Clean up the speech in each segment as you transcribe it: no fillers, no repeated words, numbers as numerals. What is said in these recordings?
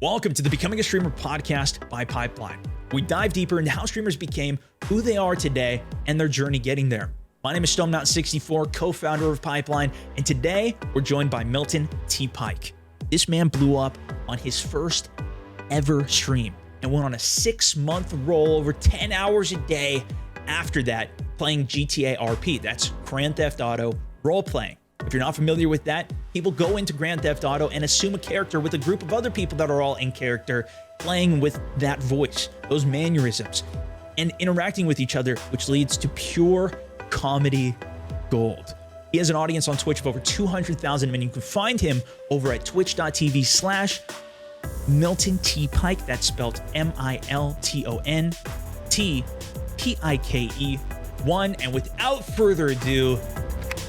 Welcome to the Becoming a Streamer podcast by Pipeline. We dive deeper into how streamers became who they are today and their journey getting there. My name is StoneMountain64, co-founder of Pipeline, and today we're joined by MiltonTPike. This man blew up on his first ever stream and went on a 6-month roll over 10 hours a day after that, playing GTA RP. That's Grand Theft Auto role-playing. If you're not familiar with that, people go into Grand Theft Auto and assume a character with a group of other people that are all in character, playing with that voice, those mannerisms, and interacting with each other, which leads to pure comedy gold. He has an audience on Twitch of over 200,000, and you can find him over at twitch.tv/MiltonTPike. That's spelled MiltonTPike1. And without further ado,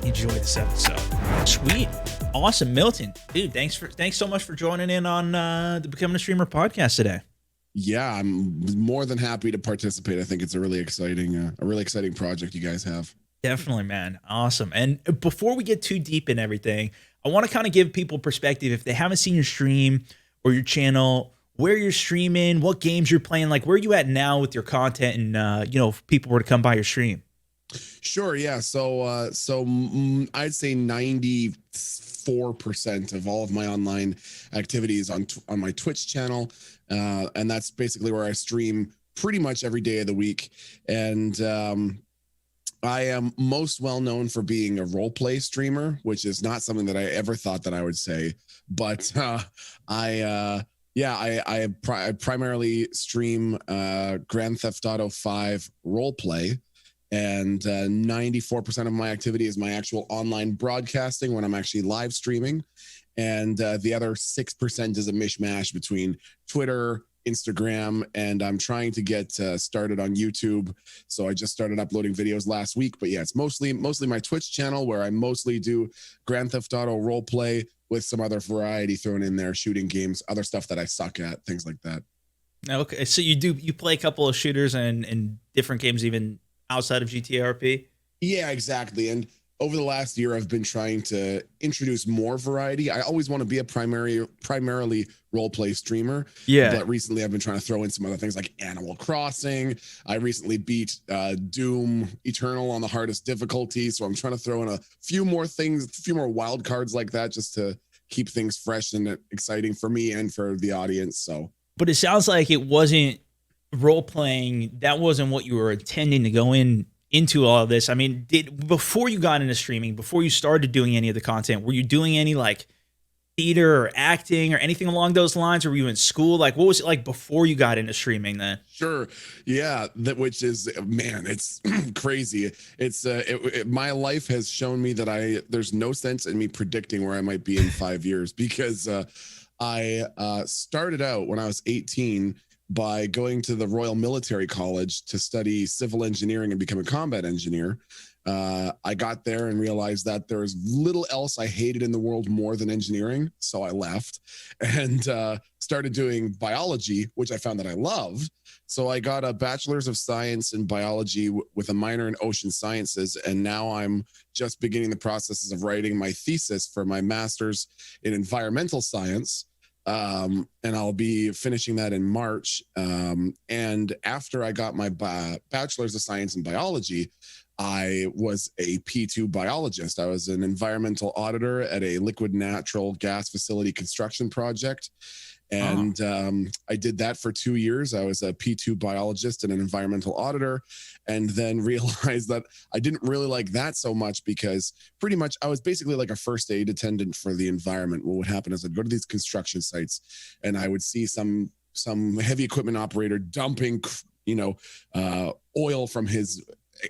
enjoy this episode. Sweet. Awesome. Milton, dude, thanks so much for joining in on the Becoming a Streamer podcast today. Yeah, I'm more than happy to participate. I think it's a really exciting project you guys have. Definitely, man. Awesome. And before we get too deep in everything, I want to kind of give people perspective if they haven't seen your stream or your channel, where you're streaming, what games you're playing, like where are you at now with your content, and if people were to come by your stream. Sure. Yeah. So I'd say 94% of all of my online activities on my Twitch channel, and that's basically where I stream pretty much every day of the week. And I am most well known for being a role play streamer, which is not something that I ever thought that I would say, but I primarily stream Grand Theft Auto 5 role play. And 94% of my activity is my actual online broadcasting when I'm actually live streaming. And the other 6% is a mishmash between Twitter, Instagram, and I'm trying to get started on YouTube. So I just started uploading videos last week. But yeah, it's mostly my Twitch channel where I mostly do Grand Theft Auto role play with some other variety thrown in there, shooting games, other stuff that I suck at, things like that. Okay, so you play a couple of shooters and different games even outside of GTA RP? Yeah, exactly. And over the last year, I've been trying to introduce more variety. I always want to be a primarily role play streamer. Yeah. But recently I've been trying to throw in some other things like Animal Crossing. I recently beat Doom Eternal on the hardest difficulty. So I'm trying to throw in a few more things, a few more wild cards like that, just to keep things fresh and exciting for me and for the audience. So, but it sounds like it wasn't role playing, that wasn't what you were intending to go into all of this. I mean, before you got into streaming, before you started doing any of the content, were you doing any like theater or acting or anything along those lines, or were you in school? Like, what was it like before you got into streaming then? Sure. Yeah. Which is, man, it's crazy. It's my life has shown me that there's no sense in me predicting where I might be in 5 years, because I started out when I was 18 by going to the Royal Military College to study civil engineering and become a combat engineer. I got there and realized that there was little else I hated in the world more than engineering. So I left and started doing biology, which I found that I loved. So I got a bachelor's of science in biology with a minor in ocean sciences. And now I'm just beginning the processes of writing my thesis for my master's in environmental science. And I'll be finishing that in March. And after I got my bachelor's of science in biology, I was a P2 biologist. I was an environmental auditor at a liquid natural gas facility construction project. And I did that for 2 years. I was a P2 biologist and an environmental auditor, and then realized that I didn't really like that so much, because pretty much I was basically like a first aid attendant for the environment. What would happen is I'd go to these construction sites and I would see some heavy equipment operator dumping, oil from his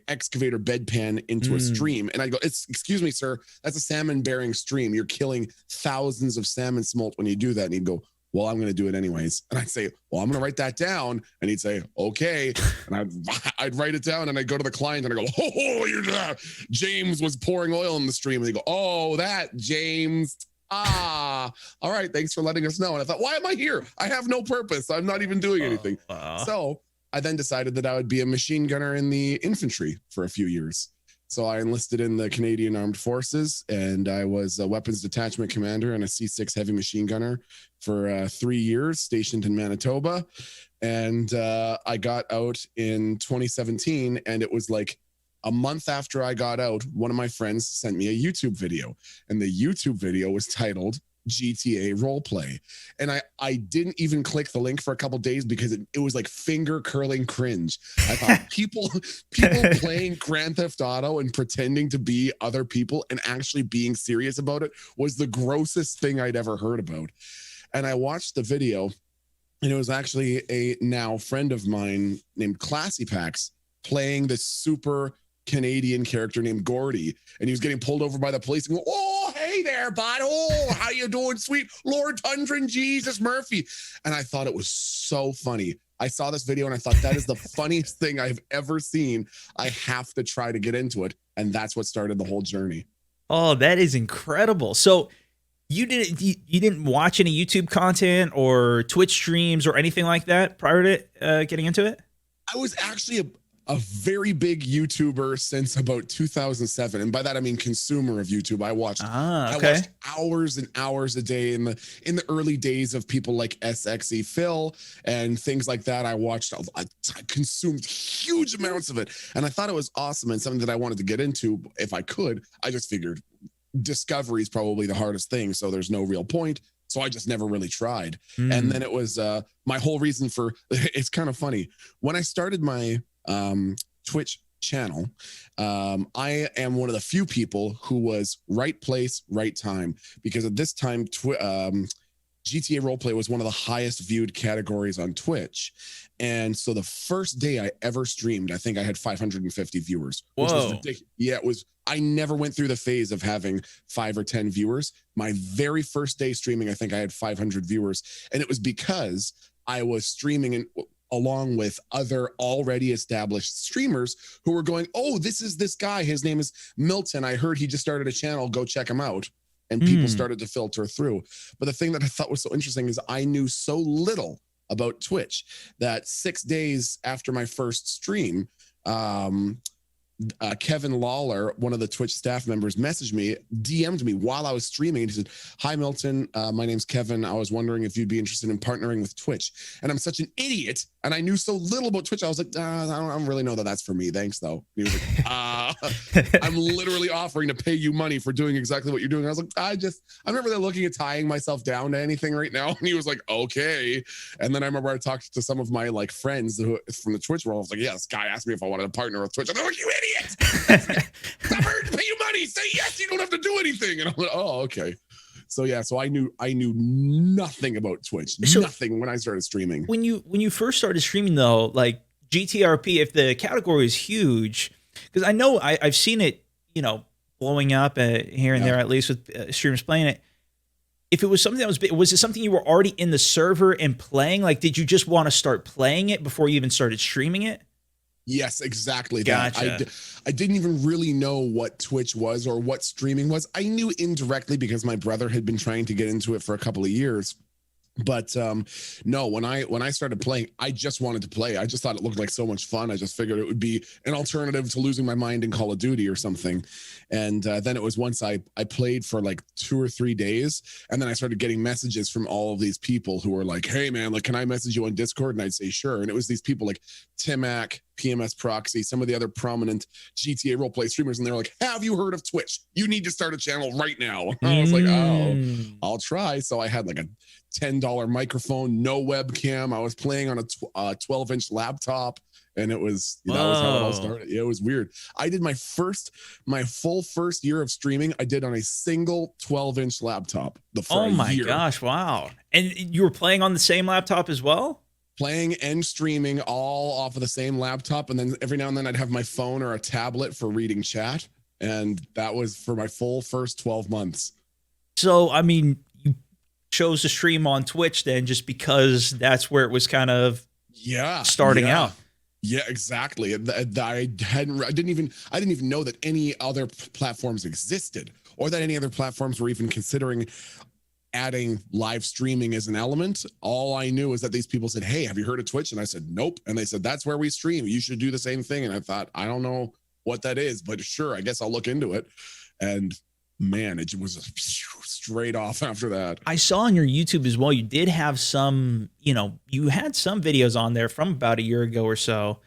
excavator bedpan into a stream. And I go, excuse me, sir, that's a salmon bearing stream. You're killing thousands of salmon smolt when you do that. And he'd go, well, I'm going to do it anyways. And I'd say, well, I'm going to write that down. And he'd say, okay. And I'd write it down, and I'd go to the client and I go, James was pouring oil in the stream. And they go, oh, that James. All right. Thanks for letting us know. And I thought, why am I here? I have no purpose. I'm not even doing anything. So I then decided that I would be a machine gunner in the infantry for a few years. So I enlisted in the Canadian Armed Forces, and I was a weapons detachment commander and a C6 heavy machine gunner for 3 years, stationed in Manitoba. And I got out in 2017, and it was like a month after I got out, one of my friends sent me a YouTube video, and the YouTube video was titled GTA Roleplay. And I didn't even click the link for a couple days because it was like finger curling cringe. I thought people playing Grand Theft Auto and pretending to be other people and actually being serious about it was the grossest thing I'd ever heard about. And I watched the video, and it was actually a now friend of mine named Classy Pax playing this super Canadian character named Gordy, and he was getting pulled over by the police and go, "Oh, hey there, bud. Oh, how you doing, sweet Lord Tundra and Jesus Murphy?" And I thought it was so funny. I saw this video and I thought, that is the funniest thing I've ever seen. I have to try to get into it. And that's what started the whole journey. Oh, that is incredible. So you didn't watch any YouTube content or Twitch streams or anything like that prior to getting into it? I was actually a very big YouTuber since about 2007. And by that, I mean consumer of YouTube. I watched hours and hours a day in the early days of people like SXE Phil and things like that. I consumed huge amounts of it. And I thought it was awesome and something that I wanted to get into if I could. I just figured discovery is probably the hardest thing. So there's no real point. So I just never really tried. And then it was my whole reason for, it's kind of funny. When I started my Twitch channel, I am one of the few people who was right place, right time, because at this time, GTA Roleplay was one of the highest viewed categories on Twitch. And so the first day I ever streamed, I think I had 550 viewers, which was ridiculous. Yeah, it was. I never went through the phase of having 5 or 10 viewers. My very first day streaming, I think I had 500 viewers. And it was because I was streaming along with other already established streamers who were going, "Oh, this is this guy. His name is Milton. I heard he just started a channel. Go check him out." And people started to filter through. But the thing that I thought was so interesting is I knew so little about Twitch that 6 days after my first stream, Kevin Lawler, one of the Twitch staff members, messaged me, DM'd me while I was streaming. And he said, "Hi, Milton. My name's Kevin. I was wondering if you'd be interested in partnering with Twitch." And I'm such an idiot. And I knew so little about Twitch. I was like, I don't really know that that's for me. Thanks, though. And he was like, "I'm literally offering to pay you money for doing exactly what you're doing." And I was like, I'm not really looking at tying myself down to anything right now. And he was like, "Okay." And then I remember I talked to some of my like friends from the Twitch world. I was like, "Yeah, this guy asked me if I wanted to partner with Twitch." And they're like, "You idiot. I've heard to pay you money. Say yes. You don't have to do anything." And I'm like, "Oh, okay." So yeah, so I knew nothing about Twitch, nothing when I started streaming. When you first started streaming though, like GTRP, if the category is huge, because I know I've seen it, blowing up here and there, at least with streamers playing it. If it was something that was it something you were already in the server and playing? Like, did you just want to start playing it before you even started streaming it? Yes, exactly. Gotcha. I didn't even really know what Twitch was or what streaming was. I knew indirectly because my brother had been trying to get into it for a couple of years. But no, when I started playing, I just wanted to play. I just thought it looked like so much fun. I just figured it would be an alternative to losing my mind in Call of Duty or something. And then it was once I played for like 2 or 3 days, and then I started getting messages from all of these people who were like, "Hey man, like, can I message you on Discord?" And I'd say sure. And it was these people like Timac, PMS Proxy, some of the other prominent GTA roleplay streamers, and they're like, "Have you heard of Twitch? You need to start a channel right now." And I was like, "Oh, I'll try." So I had like a $10 microphone, no webcam. I was playing on a 12-inch laptop, and that was how it all started. Yeah, it was weird. I did my full first year of streaming, I did on a single 12-inch laptop. Oh my gosh, wow. And you were playing on the same laptop as well? Playing and streaming all off of the same laptop, and then every now and then I'd have my phone or a tablet for reading chat, and that was for my full first 12 months. So, I mean, you chose to stream on Twitch then just because that's where it was kind of starting out. Yeah, exactly. I didn't even know that any other platforms existed, or that any other platforms were even considering adding live streaming as an element. All I knew is that these people said, "Hey, have you heard of Twitch?" And I said, "Nope." And they said, "That's where we stream. You should do the same thing." And I thought, I don't know what that is, but sure, I guess I'll look into it. And man, it was straight off after that. I saw on your YouTube as well, you did have some, you had some videos on there from about a year ago or so.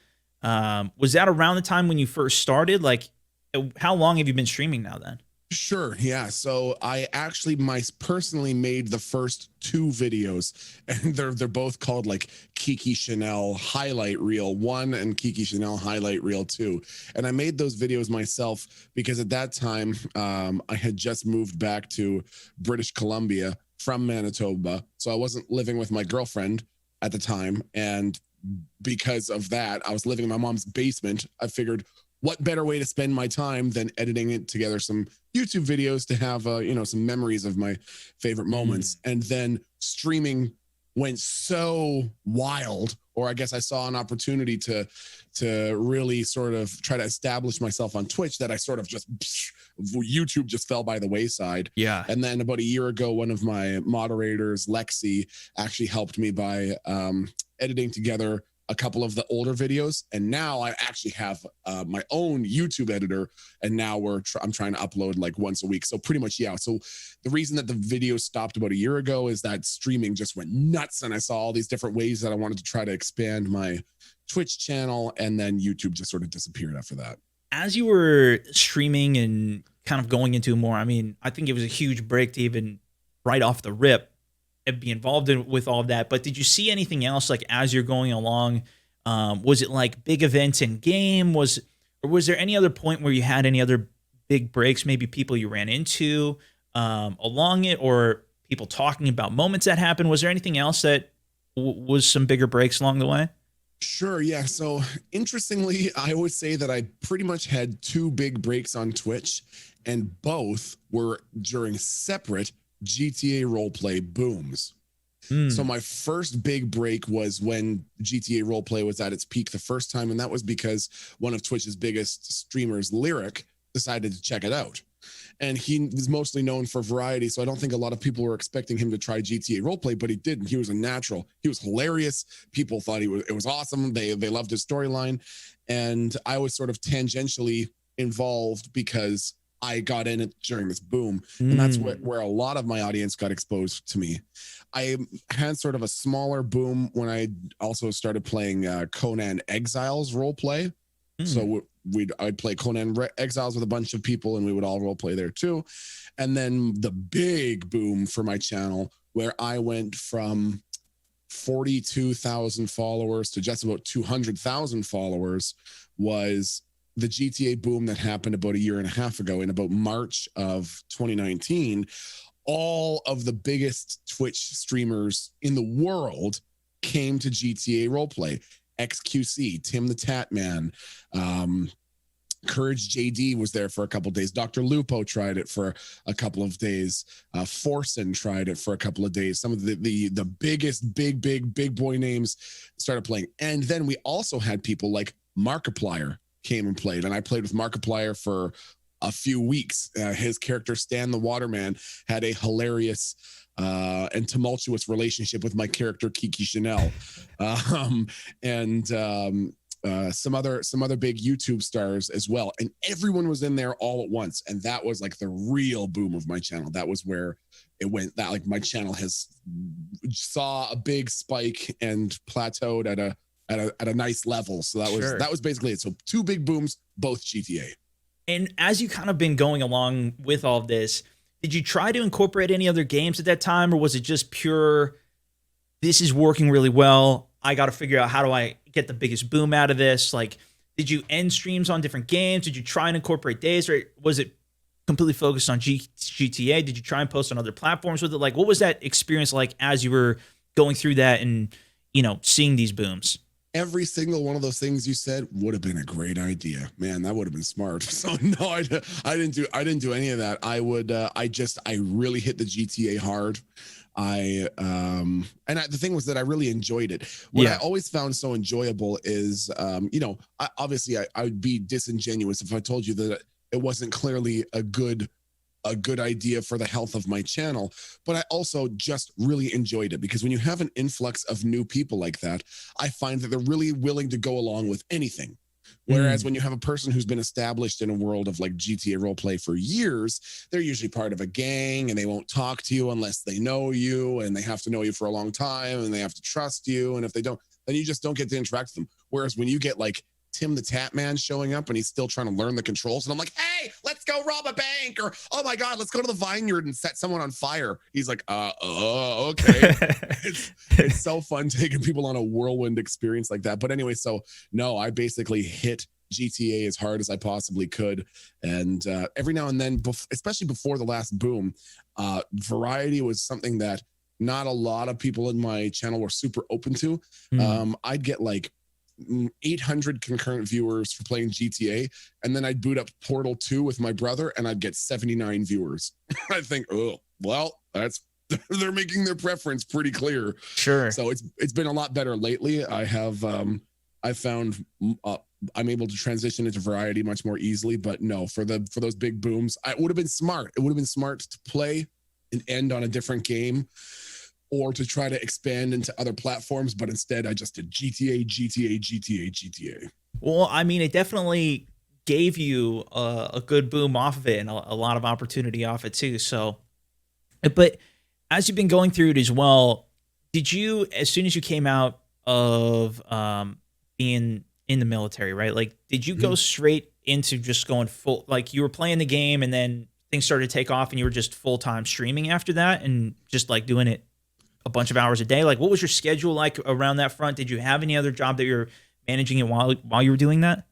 Was that around the time when you first started? Like, how long have you been streaming now then? Sure. Yeah. So I actually personally made the first two videos, and they're both called like Kiki Chanel Highlight Reel 1 and Kiki Chanel Highlight Reel 2. And I made those videos myself because at that time I had just moved back to British Columbia from Manitoba. So I wasn't living with my girlfriend at the time. And because of that, I was living in my mom's basement. I figured, what better way to spend my time than editing it together some YouTube videos to have, some memories of my favorite moments. And then streaming went so wild, or I guess I saw an opportunity to really sort of try to establish myself on Twitch, that I sort of just, YouTube just fell by the wayside. Yeah. And then about a year ago, one of my moderators, Lexi, actually helped me by editing together a couple of the older videos, and now I actually have my own YouTube editor, and now I'm trying to upload like once a week. So pretty much, yeah. So the reason that the video stopped about a year ago is that streaming just went nuts, and I saw all these different ways that I wanted to try to expand my Twitch channel, and then YouTube just sort of disappeared after that. As you were streaming and kind of going into more, I mean, I think it was a huge break to even right off the rip be involved with all of that. But did you see anything else like as you're going along? Was it like big events in game? Or was there any other point where you had any other big breaks? Maybe people you ran into along it, or people talking about moments that happened? Was there anything else that was some bigger breaks along the way? Sure. Yeah. So interestingly, I would say that I pretty much had two big breaks on Twitch, and both were during separate GTA roleplay booms. So my first big break was when GTA roleplay was at its peak the first time, and that was because one of Twitch's biggest streamers, Lyric, decided to check it out. And he was mostly known for variety, so I don't think a lot of people were expecting him to try GTA roleplay, but he didn't. He was a natural. He was hilarious. People thought it was awesome. They loved his storyline, and I was sort of tangentially involved because I got in it during this boom. And that's where a lot of my audience got exposed to me. I had sort of a smaller boom when I also started playing Conan Exiles roleplay. So I'd play Conan Exiles with a bunch of people, and we would all roleplay there too. And then the big boom for my channel, where I went from 42,000 followers to just about 200,000 followers, was the GTA boom that happened about a year and a half ago. In about March of 2019, all of the biggest Twitch streamers in the world came to GTA roleplay. XQC, Tim the Tatman, Courage JD was there for a couple of days. Dr. Lupo tried it for a couple of days. Forsen tried it for a couple of days. Some of the biggest big boy names started playing. And then we also had people like Markiplier came and played, and I played with Markiplier for a few weeks. His character Stan the Waterman had a hilarious and tumultuous relationship with my character Kiki Chanel, and some other big YouTube stars as well. And everyone was in there all at once, and that was like the real boom of my channel. That was where it went. That like my channel has saw a big spike and plateaued at a nice level. So that was basically it. So two big booms, both GTA. And as you kind of been going along with all of this, did you try to incorporate any other games at that time, or was it just pure, this is working really well, I got to figure out how do I get the biggest boom out of this? Like, did you end streams on different games? Did you try and incorporate days, or was it completely focused on GTA? Did you try and post on other platforms with it? Like, what was that experience like as you were going through that and, seeing these booms? Every single one of those things you said would have been a great idea, man. That would have been smart. So no, I didn't do any of that. I really hit the GTA hard. The thing was that I really enjoyed it. What I always found so enjoyable is, obviously I would be disingenuous if I told you that it wasn't clearly a good idea for the health of my channel, but I also just really enjoyed it, because when you have an influx of new people like that, I find that they're really willing to go along with anything. Whereas when you have a person who's been established in a world of like GTA roleplay for years, they're usually part of a gang and they won't talk to you unless they know you, and they have to know you for a long time and they have to trust you. And if they don't, then you just don't get to interact with them. Whereas when you get like Tim the Tap Man showing up and he's still trying to learn the controls, and I'm like, hey, let's go rob a bank, or oh my God, let's go to the vineyard and set someone on fire. He's like, okay. it's so fun taking people on a whirlwind experience like that. But anyway, so no, I basically hit GTA as hard as I possibly could. And every now and then, especially before the last boom, variety was something that not a lot of people in my channel were super open to. I'd get like 800 concurrent viewers for playing GTA, and then I'd boot up Portal 2 with my brother and I'd get 79 viewers. I think, oh, well, they're making their preference pretty clear. Sure. So it's been a lot better lately. I found I'm able to transition into variety much more easily. But no, for those big booms, it would have been smart. It would have been smart to play and end on a different game, or to try to expand into other platforms. But instead, I just did GTA. Well, I mean, it definitely gave you a good boom off of it, and a lot of opportunity off it too. So, but as you've been going through it as well, did you, as soon as you came out of being in the military, right? Like, did you go straight into just going full, like you were playing the game and then things started to take off and you were just full-time streaming after that and just like doing it a bunch of hours a day? Like, what was your schedule like around that front? Did you have any other job that you're managing it while you were doing that?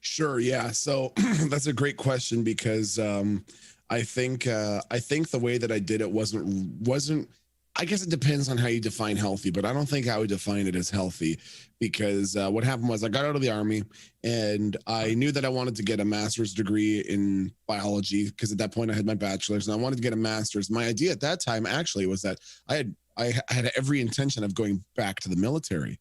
Sure. Yeah. So that's a great question, because I think the way that I did it wasn't, I guess it depends on how you define healthy, but I don't think I would define it as healthy, because what happened was I got out of the Army and I knew that I wanted to get a master's degree in biology, because at that point I had my bachelor's and I wanted to get a master's. My idea at that time actually was that I had every intention of going back to the military.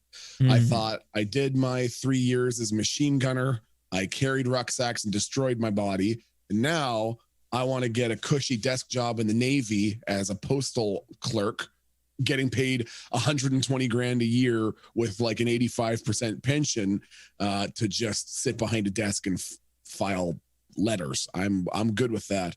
I thought I did my 3 years as a machine gunner. I carried rucksacks and destroyed my body. And now I want to get a cushy desk job in the Navy as a postal clerk, getting paid 120 grand a year with like an 85% pension, to just sit behind a desk and file letters. I'm good with that.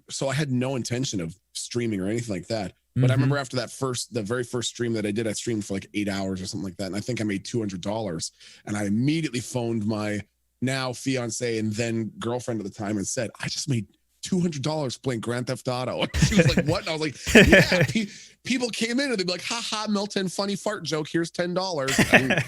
So I had no intention of streaming or anything like that. But I remember after the very first stream that I did, I streamed for like 8 hours or something like that. And I think I made $200. And I immediately phoned my now fiance and then girlfriend at the time and said, I just made $200 playing Grand Theft Auto. She was like, what? And I was like, yeah, people came in and they'd be like, haha, Milton, funny fart joke. Here's $10. And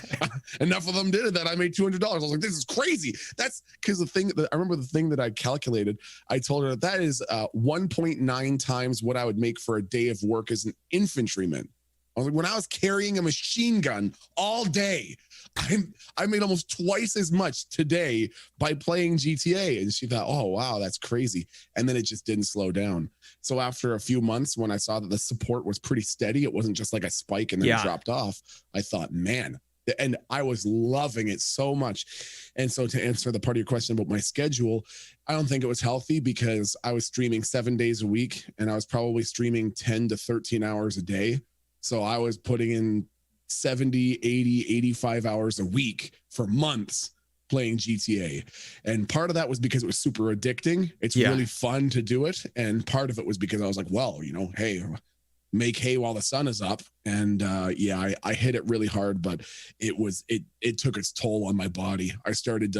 enough of them did it that I made $200. I was like, this is crazy. That's because I remember the thing that I calculated, I told her that is 1.9 times what I would make for a day of work as an infantryman. I was like, when I was carrying a machine gun all day, I made almost twice as much today by playing GTA. And she thought, oh, wow, that's crazy. And then it just didn't slow down. So after a few months, when I saw that the support was pretty steady, it wasn't just like a spike and then it dropped off, I thought, man, and I was loving it so much. And so to answer the part of your question about my schedule, I don't think it was healthy, because I was streaming 7 days a week and I was probably streaming 10 to 13 hours a day. So I was putting in 70, 80, 85 hours a week for months playing GTA. And part of that was because it was super addicting. It's really fun to do it. And part of it was because I was like, well, hey, make hay while the sun is up. And I hit it really hard, but it took its toll on my body. I started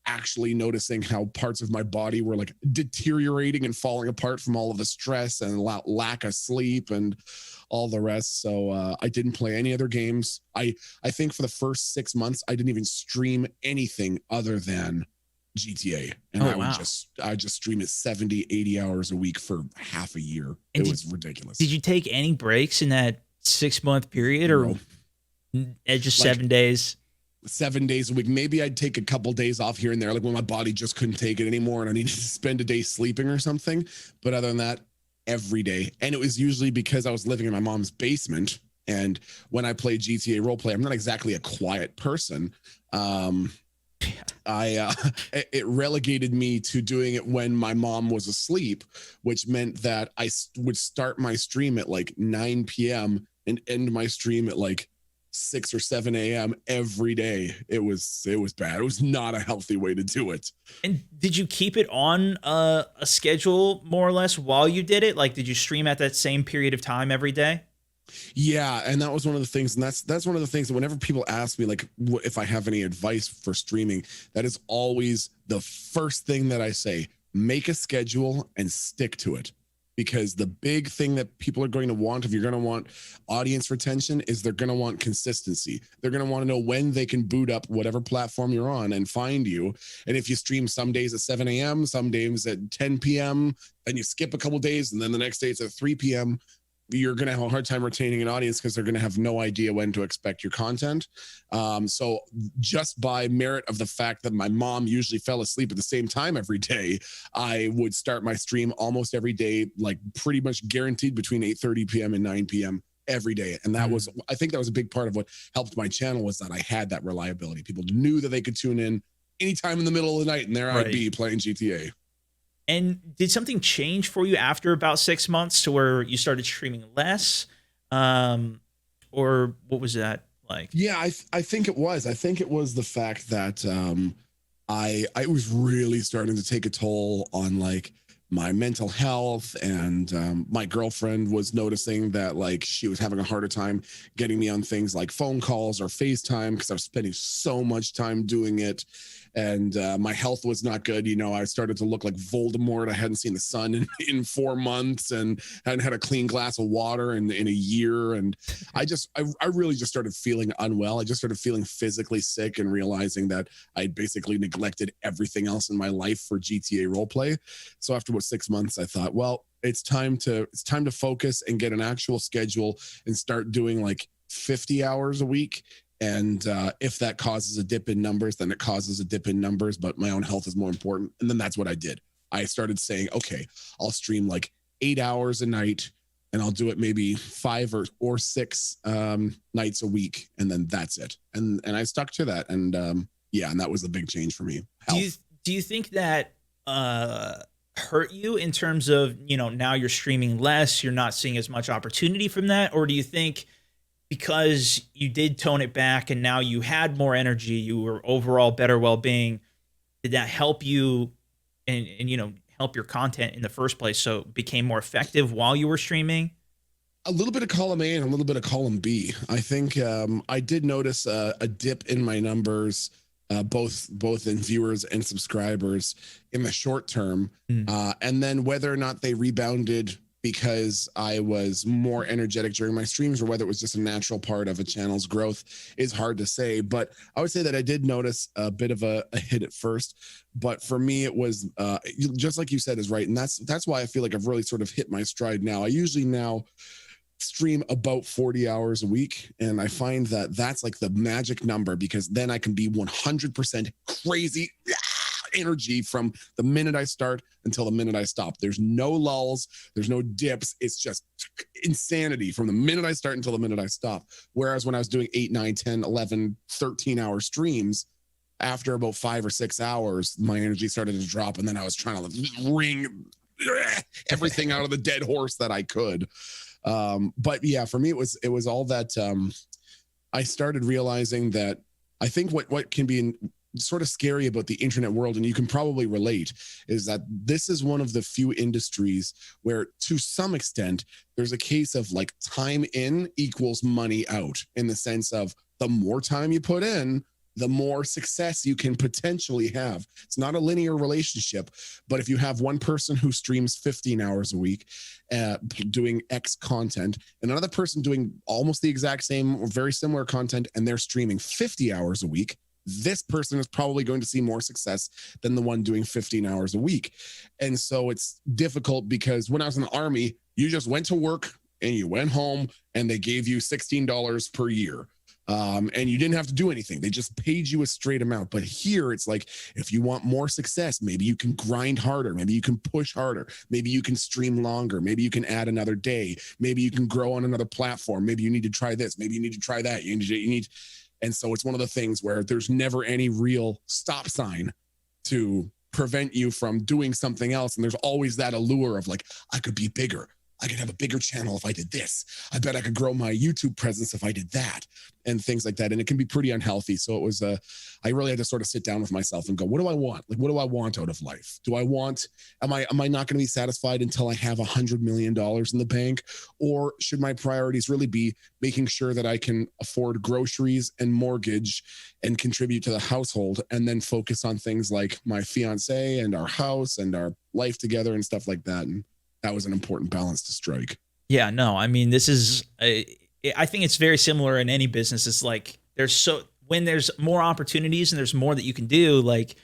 actually noticing how parts of my body were like deteriorating and falling apart from all of the stress and lack of sleep and all the rest. So I didn't play any other games. I think for the first 6 months, I didn't even stream anything other than GTA. And I just stream it 70, 80 hours a week for half a year. And it was ridiculous. Did you take any breaks in that 6 month period, or just 7 days? 7 days a week. Maybe I'd take a couple days off here and there, like when my body just couldn't take it anymore and I needed to spend a day sleeping or something. But other than that, every day. And it was usually because I was living in my mom's basement. And when I play GTA roleplay, I'm not exactly a quiet person. It relegated me to doing it when my mom was asleep, which meant that I would start my stream at like 9 p.m. and end my stream at like 6 or 7 a.m. every day. It was bad. It was not a healthy way to do it. And did you keep it on a schedule more or less while you did it? Like, did you stream at that same period of time every day? Yeah, and that was one of the things, and that's one of the things that whenever people ask me like if I have any advice for streaming, that is always the first thing that I say: make a schedule and stick to it. Because the big thing that people are going to want, if you're going to want audience retention, is they're going to want consistency. They're going to want to know when they can boot up whatever platform you're on and find you. And if you stream some days at 7 a.m., some days at 10 p.m., and you skip a couple days, and then the next day it's at 3 p.m., you're going to have a hard time retaining an audience because they're going to have no idea when to expect your content. So just by merit of the fact that my mom usually fell asleep at the same time every day, I would start my stream almost every day, like pretty much guaranteed between 8:30 p.m. and 9 p.m. every day. And that was, I think that was a big part of what helped my channel, was that I had that reliability. People knew that they could tune in anytime in the middle of the night, and there I'd be playing GTA. And did something change for you after about 6 months to where you started streaming less? Or what was that like? Yeah, I think it was. I think it was the fact that I was really starting to take a toll on like my mental health, and my girlfriend was noticing that like she was having a harder time getting me on things like phone calls or FaceTime because I was spending so much time doing it. And my health was not good. You know, I started to look like Voldemort. I hadn't seen the sun in 4 months, and hadn't had a clean glass of water in a year. And I really just started feeling unwell. I just started feeling physically sick and realizing that I'd basically neglected everything else in my life for GTA roleplay. So after about 6 months, I thought, well, it's time to focus and get an actual schedule and start doing like 50 hours a week. And if that causes a dip in numbers, then it causes a dip in numbers, but my own health is more important. And then that's what I did. I started saying, okay, I'll stream like 8 hours a night, and I'll do it maybe 5 or 6 nights a week. And then that's it. And I stuck to that. And yeah, and that was the big change for me. Health. Do you think that hurt you in terms of, you know, now you're streaming less, you're not seeing as much opportunity from that? Or do you think because you did tone it back and now you had more energy, you were overall better well-being, did that help you and you know, help your content in the first place, so it became more effective while you were streaming? A little bit of column A and a little bit of column B. I think I did notice a dip in my numbers, both in viewers and subscribers in the short term. And then whether or not they rebounded because I was more energetic during my streams, or whether it was just a natural part of a channel's growth, is hard to say. But I would say that I did notice a bit of a hit at first. But for me, it was just like you said is right. And that's why I feel like I've really sort of hit my stride now. I usually now stream about 40 hours a week. And I find that that's like the magic number, because then I can be 100% crazy energy from the minute I start until the minute I stop. There's no lulls, there's no dips. It's just insanity from the minute I start until the minute I stop. Whereas when I was doing 8, 9, 10, 11, 13 hour streams, after about 5 or 6 hours, my energy started to drop. And then I was trying to wring everything out of the dead horse that I could. But yeah, for me, it was all that I started realizing that I think what can be sort of scary about the internet world, and you can probably relate, is that this is one of the few industries where to some extent there's a case of like time in equals money out, in the sense of the more time you put in, the more success you can potentially have. It's not a linear relationship, but if you have one person who streams 15 hours a week doing X content, and another person doing almost the exact same or very similar content, and they're streaming 50 hours a week, this person is probably going to see more success than the one doing 15 hours a week. And so it's difficult, because when I was in the Army, you just went to work and you went home and they gave you $16 per year. And you didn't have to do anything. They just paid you a straight amount. But here it's like, if you want more success, maybe you can grind harder. Maybe you can push harder. Maybe you can stream longer. Maybe you can add another day. Maybe you can grow on another platform. Maybe you need to try this. Maybe you need to try that. You need. And so it's one of the things where there's never any real stop sign to prevent you from doing something else. And there's always that allure of like, I could be bigger. I could have a bigger channel if I did this. I bet I could grow my YouTube presence if I did that, and things like that. And it can be pretty unhealthy. So it was, I really had to sort of sit down with myself and go, what do I want? Like, what do I want out of life? Do I want, am I not going to be satisfied until I have $100 million in the bank? Or should my priorities really be making sure that I can afford groceries and mortgage and contribute to the household, and then focus on things like my fiance and our house and our life together and stuff like that? And that was an important balance to strike. Yeah, no, I mean, this is, I think it's very similar in any business. It's like when there's more opportunities and there's more that you can do, like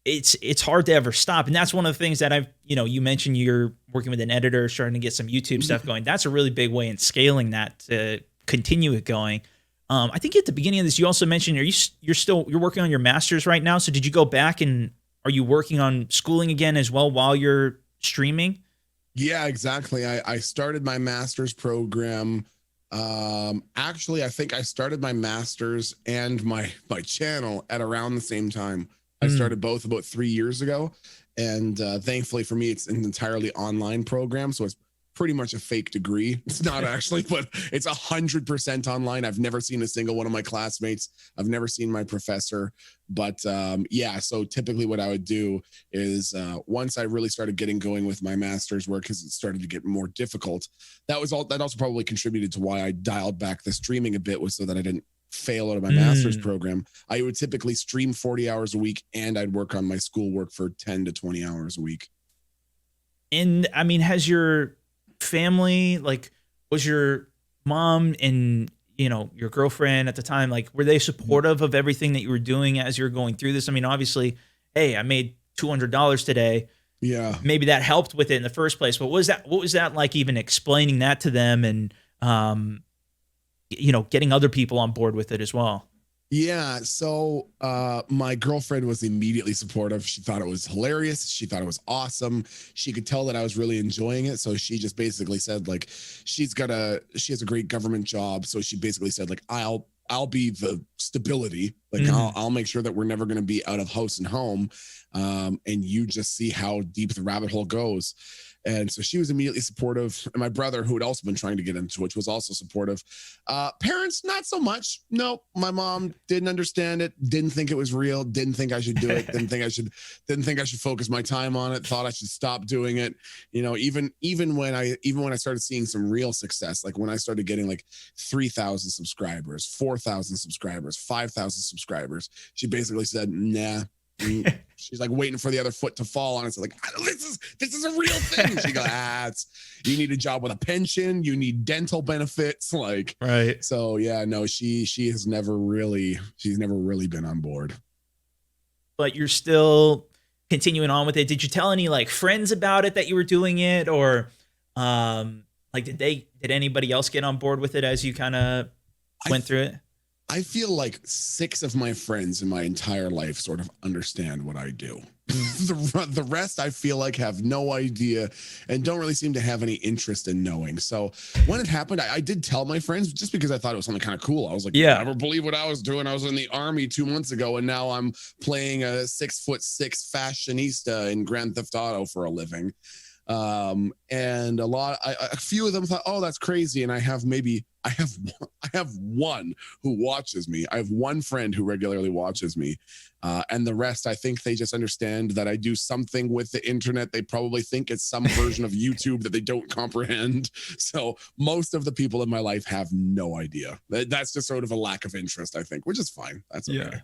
it's hard to ever stop. And that's one of the things that you mentioned you're working with an editor, starting to get some YouTube stuff going. That's a really big way in scaling that to continue it going. I think at the beginning of this, you also mentioned you're working on your master's right now. So did you go back and are you working on schooling again as well while you're streaming? Yeah, exactly. I started my master's program. Actually, I think I started my master's and my channel at around the same time. I started both about 3 years ago, and thankfully for me, it's an entirely online program, so it's pretty much a fake degree. It's not actually, but it's 100% online. I've never seen a single one of my classmates. I've never seen my professor. But yeah, so typically what I would do is once I really started getting going with my master's work, because it started to get more difficult, that also probably contributed to why I dialed back the streaming a bit, was so that I didn't fail out of my master's program. I would typically stream 40 hours a week, and I'd work on my schoolwork for 10 to 20 hours a week. And I mean, has your family, like, was your mom and your girlfriend at the time, like, were they supportive of everything that you were doing as you're going through this? I mean, obviously, hey, I made $200 today. Yeah, maybe that helped with it in the first place, but what was that like, even explaining that to them and getting other people on board with it as well? Yeah, so my girlfriend was immediately supportive. She thought it was hilarious. She thought it was awesome. She could tell that I was really enjoying it. So she just basically said, like, she has a great government job. So she basically said, like, I'll be the stability. Like, I'll make sure that we're never going to be out of house and home. And you just see how deep the rabbit hole goes. And so she was immediately supportive. And my brother, who had also been trying to get into Twitch, was also supportive. Parents, not so much. No, my mom didn't understand it. Didn't think it was real. Didn't think I should do it. Didn't think I should focus my time on it. Thought I should stop doing it. Even when I started seeing some real success, like when I started getting like 3,000 subscribers, 4,000 subscribers, 5,000 subscribers, she basically said, nah. She's like waiting for the other foot to fall on it. So like, this is a real thing. She goes, you need a job with a pension, you need dental benefits, like, right. So yeah, no, she's never really been on board. But you're still continuing on with it. Did you tell any like friends about it, that you were doing it, or like did anybody else get on board with it as you kind of went through it? I feel like 6 of my friends in my entire life sort of understand what I do. The rest, I feel like, have no idea and don't really seem to have any interest in knowing. So when it happened, I did tell my friends, just because I thought it was something kind of cool. I was like, yeah, I never believe what I was doing. I was in the army 2 months ago, and now I'm playing a 6'6" fashionista in Grand Theft Auto for a living. And a few of them thought, oh, that's crazy. And I have one who watches me. I have one friend who regularly watches me. And the rest, I think they just understand that I do something with the internet. They probably think it's some version of YouTube that they don't comprehend. So most of the people in my life have no idea. That's just sort of a lack of interest, I think, which is fine. That's okay. Yeah.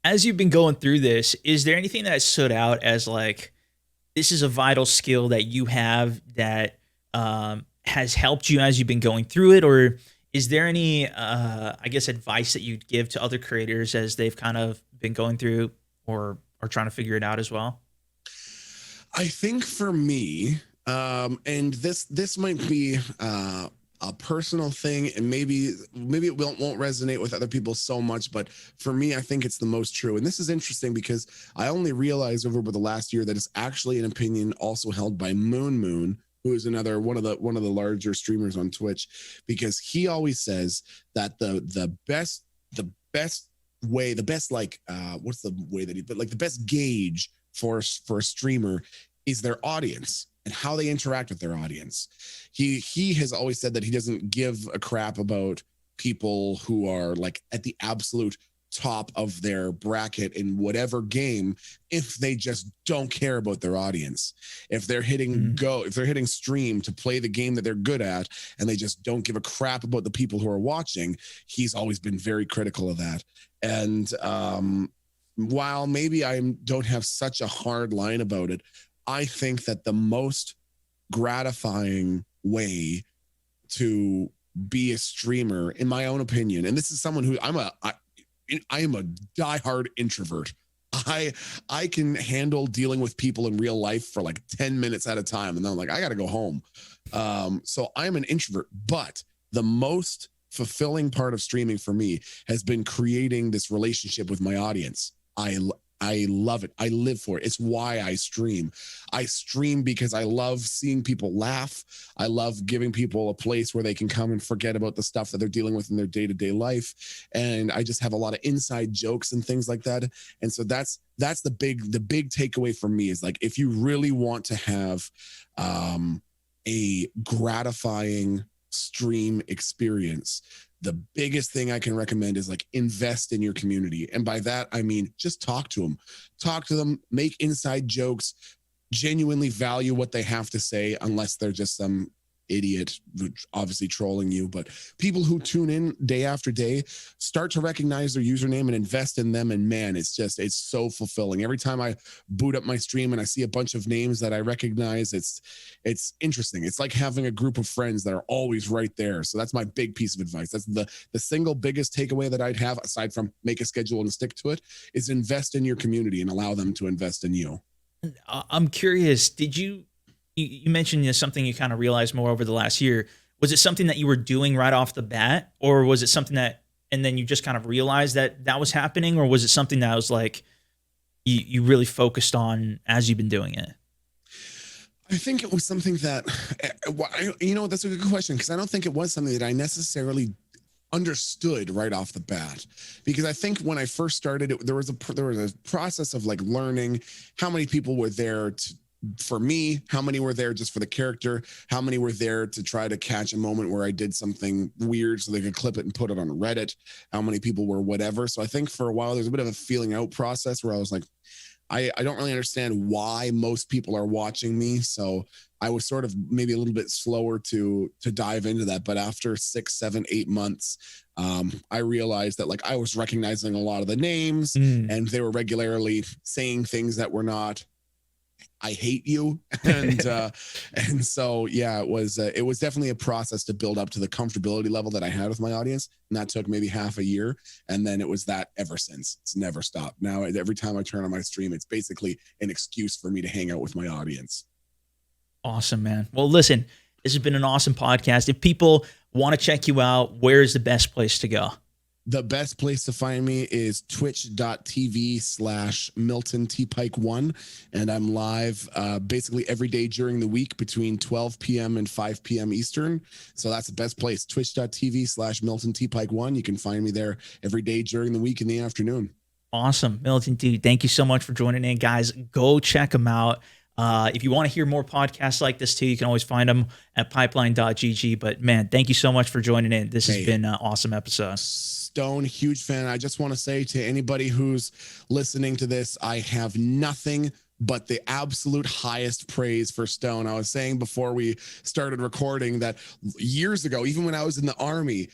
As you've been going through this, is there anything that stood out as like, this is a vital skill that you have that has helped you as you've been going through it? Or is there any, I guess, advice that you'd give to other creators as they've kind of been going through or are trying to figure it out as well? I think for me, and this might be a personal thing, and maybe it won't resonate with other people so much, but for me, I think it's the most true. And this is interesting because I only realized over the last year that it's actually an opinion also held by Moon, who is another one of the larger streamers on Twitch, because he always says that the best way, the best, like, what's the way that but like the best gauge for a streamer is their audience. and how they interact with their audience. He has always said that he doesn't give a crap about people who are like at the absolute top of their bracket in whatever game if they just don't care about their audience. If they're hitting if they're hitting stream to play the game that they're good at and they just don't give a crap about the people who are watching, he's always been very critical of that. And while maybe I don't have such a hard line about it, I think that the most gratifying way to be a streamer, in my own opinion, and this is someone who I am a diehard introvert. I can handle dealing with people in real life for like 10 minutes at a time. And then I'm like, I got to go home. So I'm an introvert, but the most fulfilling part of streaming for me has been creating this relationship with my audience. I love it. I live for it. It's why I stream. I stream because I love seeing people laugh. I love giving people a place where they can come and forget about the stuff that they're dealing with in their day-to-day life. And I just have a lot of inside jokes and things like that. And so that's the big takeaway for me is like, if you really want to have a gratifying stream experience, the biggest thing I can recommend is like invest in your community. And by that, I mean, just talk to them, make inside jokes, genuinely value what they have to say, unless they're just some idiot obviously trolling you. But people who tune in day after day, start to recognize their username and invest in them. And man, it's so fulfilling. Every time I boot up my stream and I see a bunch of names that I recognize, it's interesting. It's like having a group of friends that are always right there. So that's my big piece of advice. That's the single biggest takeaway that I'd have, aside from make a schedule and stick to it, is invest in your community and allow them to invest in you. I'm curious, did you mentioned something you kind of realized more over the last year. Was it something that you were doing right off the bat, or was it something that, and then you just kind of realized that was happening, or was it something that was like you really focused on as you've been doing it? I think it was something that, that's a good question, because I don't think it was something that I necessarily understood right off the bat, because I think when I first started, there was a process of like learning how many people were there for me, how many were there just for the character, how many were there to try to catch a moment where I did something weird so they could clip it and put it on Reddit, how many people were whatever. So I think for a while there's a bit of a feeling out process where I was like, I don't really understand why most people are watching me. So I was sort of maybe a little bit slower to dive into that. But after 6, 7, 8 months, I realized that like I was recognizing a lot of the names and they were regularly saying things that were not, I hate you. And so, yeah, it was definitely a process to build up to the comfortability level that I had with my audience. And that took maybe half a year. And then it was that ever since. It's never stopped. Now, every time I turn on my stream, it's basically an excuse for me to hang out with my audience. Awesome, man. Well, listen, this has been an awesome podcast. If people want to check you out, where's the best place to go? The best place to find me is twitch.tv/MiltonTPike1. And I'm live basically every day during the week between 12 p.m. and 5 p.m. Eastern. So that's the best place, twitch.tv/MiltonTPike1. You can find me there every day during the week in the afternoon. Awesome. Milton, dude, thank you so much for joining in, guys. Go check them out. If you want to hear more podcasts like this too, you can always find them at pipeline.gg. But man, thank you so much for joining in. This has been an awesome episode. Stone, huge fan. I just want to say to anybody who's listening to this, I have nothing but the absolute highest praise for Stone. I was saying before we started recording that years ago, even when I was in the army,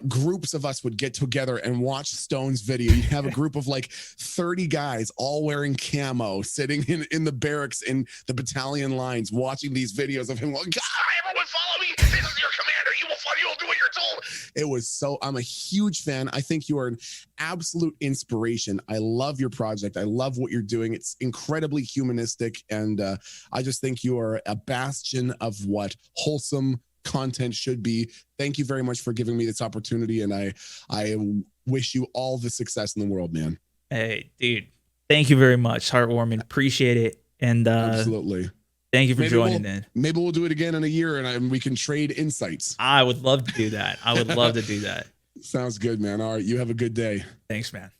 groups of us would get together and watch Stone's video. You'd have a group of like 30 guys all wearing camo, sitting in the barracks in the battalion lines, watching these videos of him going, God, everyone follow me. This is your commander. You will do what you're told. It was so, I'm a huge fan. I think you are an absolute inspiration. I love your project. I love what you're doing. It's incredibly humanistic. And I just think you are a bastion of what wholesome content should be. Thank you very much for giving me this opportunity. And I wish you all the success in the world, man. Hey, dude, thank you very much. Heartwarming. Appreciate it. And absolutely. Thank you for joining in. Maybe we'll do it again in a year and we can trade insights. I would love to do that. I would love to do that. Sounds good, man. All right. You have a good day. Thanks, man.